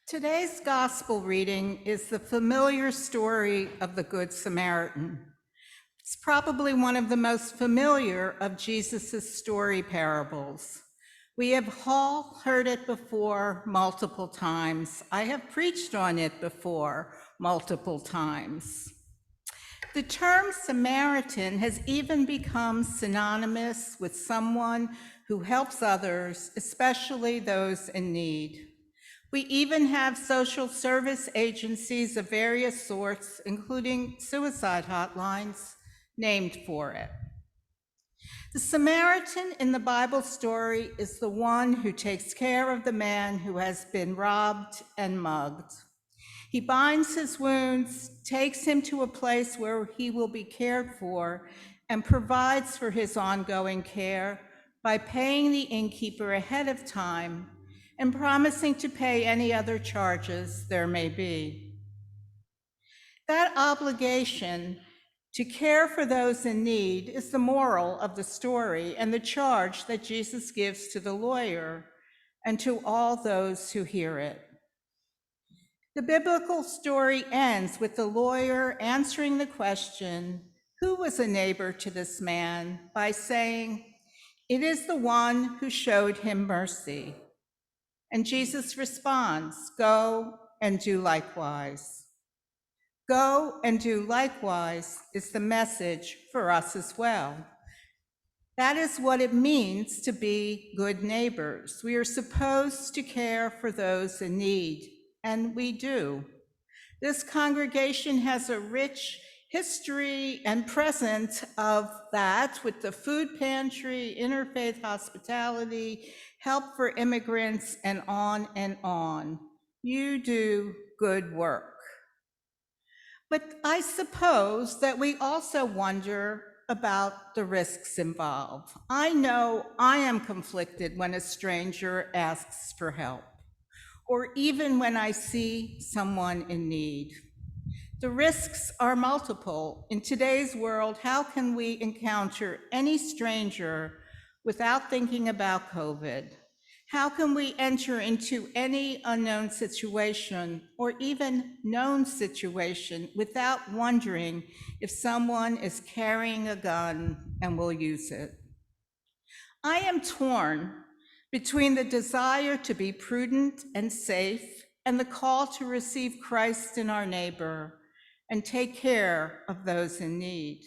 Today's gospel reading is the familiar story of the Good Samaritan. It's probably one of the most familiar of Jesus' story parables. We have all heard it before multiple times. I have preached on it before multiple times. The term Samaritan has even become synonymous with someone who helps others, especially those in need. We even have social service agencies of various sorts, including suicide hotlines, named for it. The Samaritan in the Bible story is the one who takes care of the man who has been robbed and mugged. He binds his wounds, takes him to a place where he will be cared for, and provides for his ongoing care by paying the innkeeper ahead of time and promising to pay any other charges there may be. That obligation to care for those in need is the moral of the story and the charge that Jesus gives to the lawyer and to all those who hear it. The biblical story ends with the lawyer answering the question, who was a neighbor to this man, by saying, "It is the one who showed him mercy." And Jesus responds, "Go and do likewise." Go and do likewise is the message for us as well. That is what it means to be good neighbors. We are supposed to care for those in need, and we do. This congregation has a rich history and present of that with the food pantry, interfaith hospitality, help for immigrants, and on and on. You do good work. But I suppose that we also wonder about the risks involved. I know I am conflicted when a stranger asks for help, or even when I see someone in need. The risks are multiple. In today's world, how can we encounter any stranger without thinking about COVID? How can we enter into any unknown situation or even known situation without wondering if someone is carrying a gun and will use it? I am torn between the desire to be prudent and safe and the call to receive Christ in our neighbor and take care of those in need.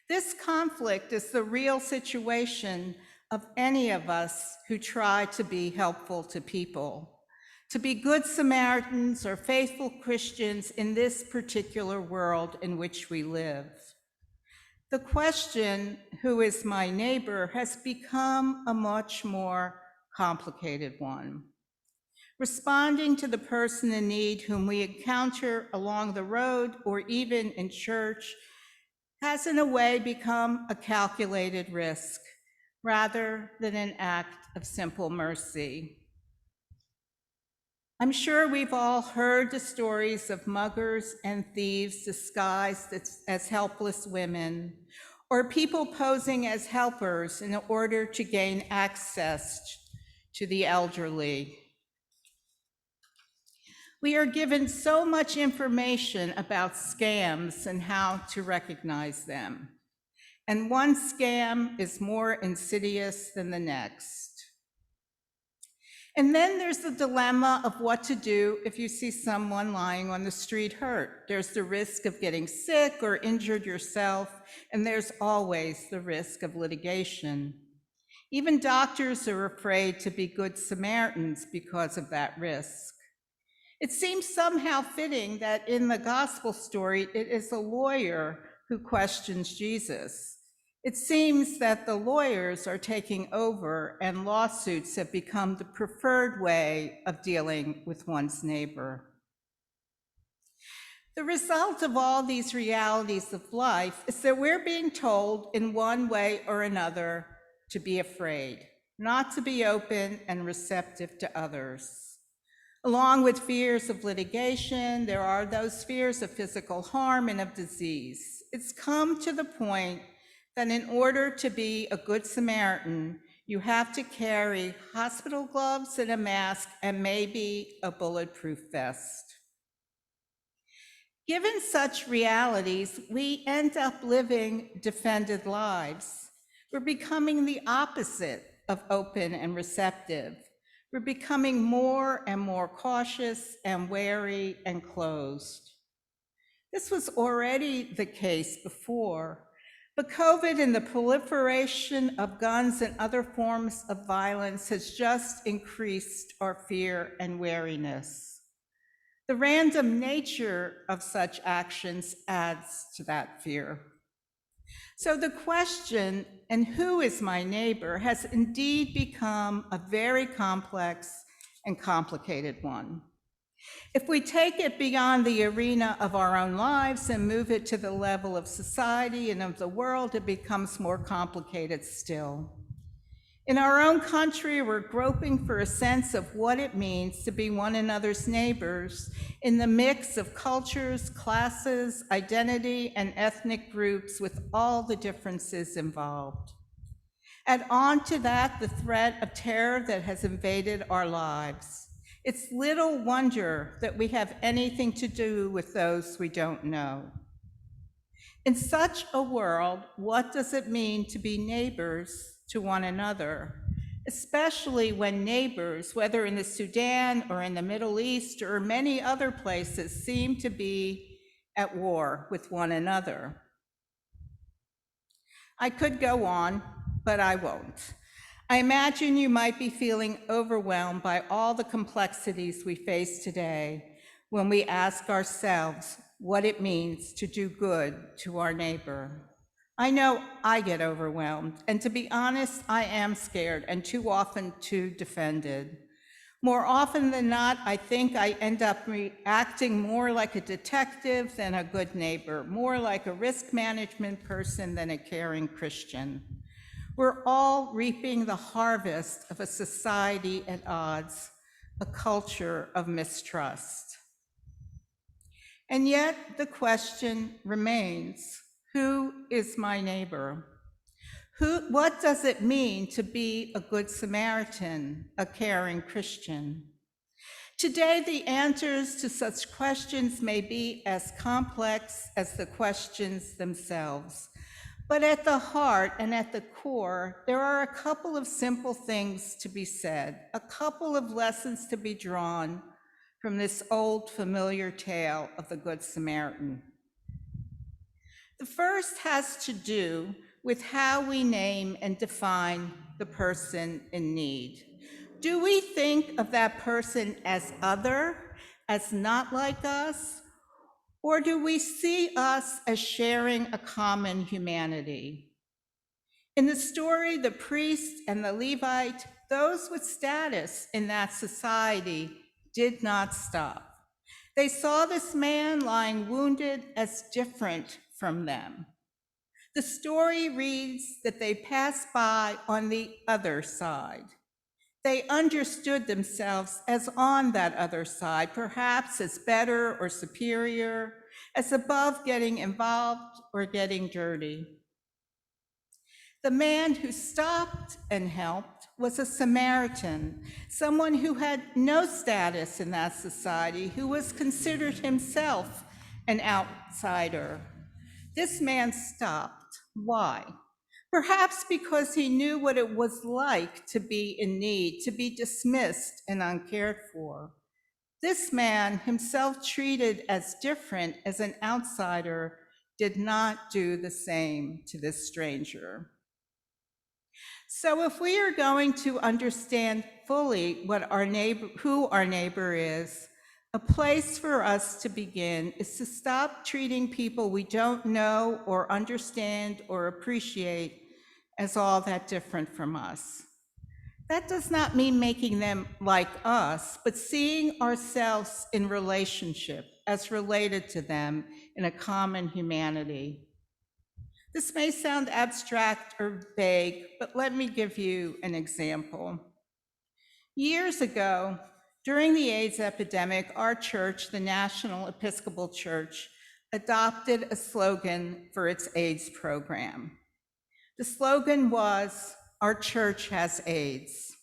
This conflict is the real situation of any of us who try to be helpful to people, to be good Samaritans or faithful Christians in this particular world in which we live. The question, who is my neighbor, has become a much more complicated one. Responding to the person in need whom we encounter along the road or even in church has in a way become a calculated risk rather than an act of simple mercy. I'm sure we've all heard the stories of muggers and thieves disguised as helpless women, or people posing as helpers in order to gain access to the elderly. We are given so much information about scams and how to recognize them. And one scam is more insidious than the next. And then there's the dilemma of what to do if you see someone lying on the street hurt. There's the risk of getting sick or injured yourself, and there's always the risk of litigation. Even doctors are afraid to be good Samaritans because of that risk. It seems somehow fitting that in the gospel story, it is a lawyer who questions Jesus. It seems that the lawyers are taking over and lawsuits have become the preferred way of dealing with one's neighbor. The result of all these realities of life is that we're being told in one way or another to be afraid, not to be open and receptive to others. Along with fears of litigation, there are those fears of physical harm and of disease. It's come to the point that in order to be a good Samaritan, You have to carry hospital gloves and a mask and maybe a bulletproof vest. Given such realities, we end up living defended lives. We're becoming the opposite of open and receptive. We're becoming more and more cautious and wary and closed. This was already the case before, but COVID and the proliferation of guns and other forms of violence has just increased our fear and wariness. The random nature of such actions adds to that fear. So the question, and who is my neighbor, has indeed become a very complex and complicated one. If we take it beyond the arena of our own lives and move it to the level of society and of the world, it becomes more complicated still. In our own country, we're groping for a sense of what it means to be one another's neighbors in the mix of cultures, classes, identity, and ethnic groups with all the differences involved. Add on to that the threat of terror that has invaded our lives. It's little wonder that we have anything to do with those we don't know. In such a world, what does it mean to be neighbors to one another, especially when neighbors, whether in the Sudan or in the Middle East or many other places, seem to be at war with one another? I could go on, but I won't. I imagine you might be feeling overwhelmed by all the complexities we face today when we ask ourselves what it means to do good to our neighbor. I know I get overwhelmed, and to be honest, I am scared and too often too defended. More often than not, I think I end up reacting more like a detective than a good neighbor, more like a risk management person than a caring Christian. We're all reaping the harvest of a society at odds, a culture of mistrust. And yet the question remains, who is my neighbor? What does it mean to be a good Samaritan, a caring Christian? Today, the answers to such questions may be as complex as the questions themselves. But at the heart and at the core, there are a couple of simple things to be said, a couple of lessons to be drawn from this old familiar tale of the Good Samaritan. The first has to do with how we name and define the person in need. Do we think of that person as other, as not like us? Or do we see us as sharing a common humanity? In the story, the priest and the Levite, those with status in that society, did not stop. They saw this man lying wounded as different from them. The story reads that they passed by on the other side. They understood themselves as on that other side, perhaps as better or superior, as above getting involved or getting dirty. The man who stopped and helped was a Samaritan, someone who had no status in that society, who was considered himself an outsider. This man stopped. Why? Perhaps because he knew what it was like to be in need, to be dismissed and uncared for. This man, himself treated as different as an outsider, did not do the same to this stranger. So if we are going to understand fully who our neighbor is, a place for us to begin is to stop treating people we don't know or understand or appreciate as all that different from us. That does not mean making them like us, but seeing ourselves in relationship as related to them in a common humanity. This may sound abstract or vague, but let me give you an example. Years ago, during the AIDS epidemic, our church, the National Episcopal Church, adopted a slogan for its AIDS program. The slogan was, our church has AIDS.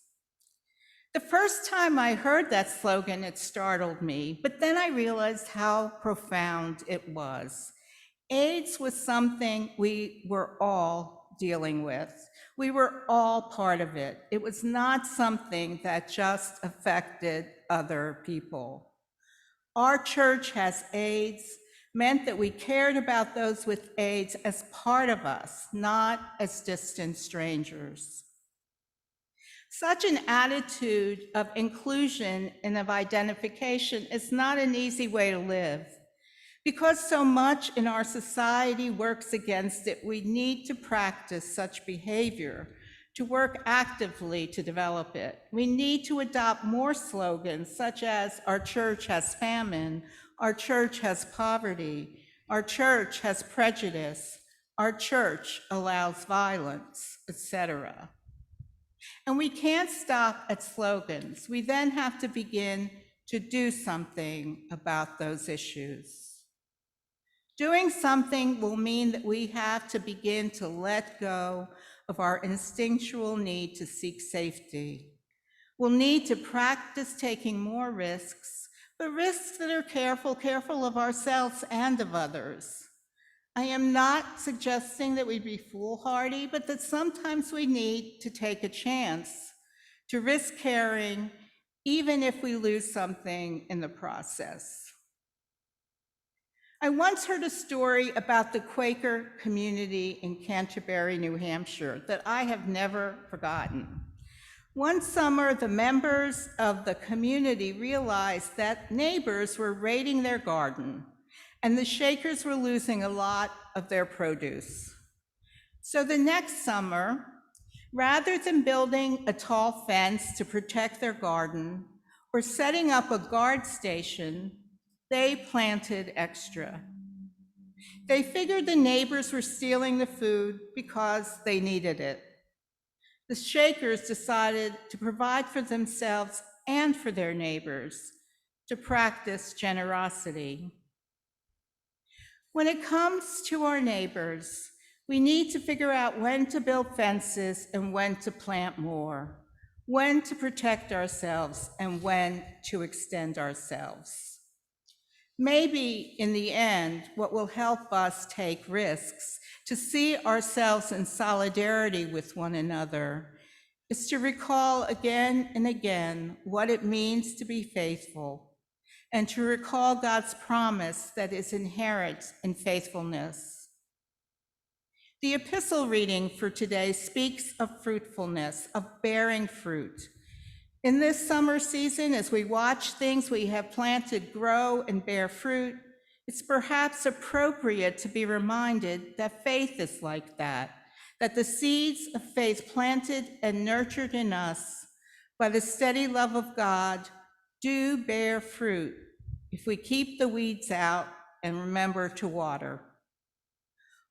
The first time I heard that slogan, it startled me, but then I realized how profound it was. AIDS was something we were all dealing with. We were all part of it. It was not something that just affected other people. Our church has AIDS meant that we cared about those with AIDS as part of us, not as distant strangers. Such an attitude of inclusion and of identification is not an easy way to live. Because so much in our society works against it, we need to practice such behavior, to work actively to develop it. We need to adopt more slogans such as our church has famine, our church has poverty, our church has prejudice, our church allows violence, etc. And we can't stop at slogans. We then have to begin to do something about those issues. Doing something will mean that we have to begin to let go of our instinctual need to seek safety. We'll need to practice taking more risks, but risks that are careful of ourselves and of others. I am not suggesting that we be foolhardy, but that sometimes we need to take a chance, to risk caring, even if we lose something in the process. I once heard a story about the Quaker community in Canterbury, New Hampshire, that I have never forgotten. One summer, the members of the community realized that neighbors were raiding their garden, and the Shakers were losing a lot of their produce. So the next summer, rather than building a tall fence to protect their garden or setting up a guard station, they planted extra. They figured the neighbors were stealing the food because they needed it. The Shakers decided to provide for themselves and for their neighbors, to practice generosity. When it comes to our neighbors, we need to figure out when to build fences and when to plant more, when to protect ourselves and when to extend ourselves. Maybe in the end, what will help us take risks, to see ourselves in solidarity with one another, is to recall again and again what it means to be faithful, and to recall God's promise that is inherent in faithfulness. The epistle reading for today speaks of fruitfulness, of bearing fruit. In this summer season, as we watch things we have planted grow and bear fruit, it's perhaps appropriate to be reminded that faith is like that the seeds of faith planted and nurtured in us by the steady love of God do bear fruit if we keep the weeds out and remember to water.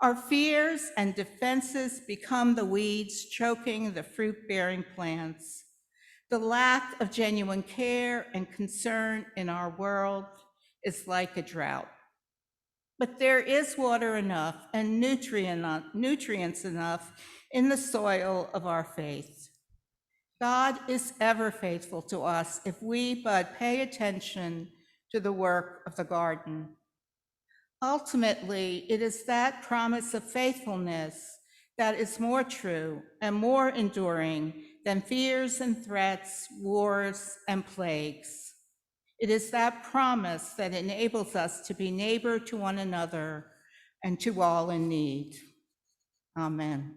Our fears and defenses become the weeds choking the fruit-bearing plants. The lack of genuine care and concern in our world is like a drought. But there is water enough and nutrients enough in the soil of our faith. God is ever faithful to us if we but pay attention to the work of the garden. Ultimately, it is that promise of faithfulness that is more true and more enduring than fears and threats, wars and plagues. It is that promise that enables us to be neighbor to one another and to all in need. Amen.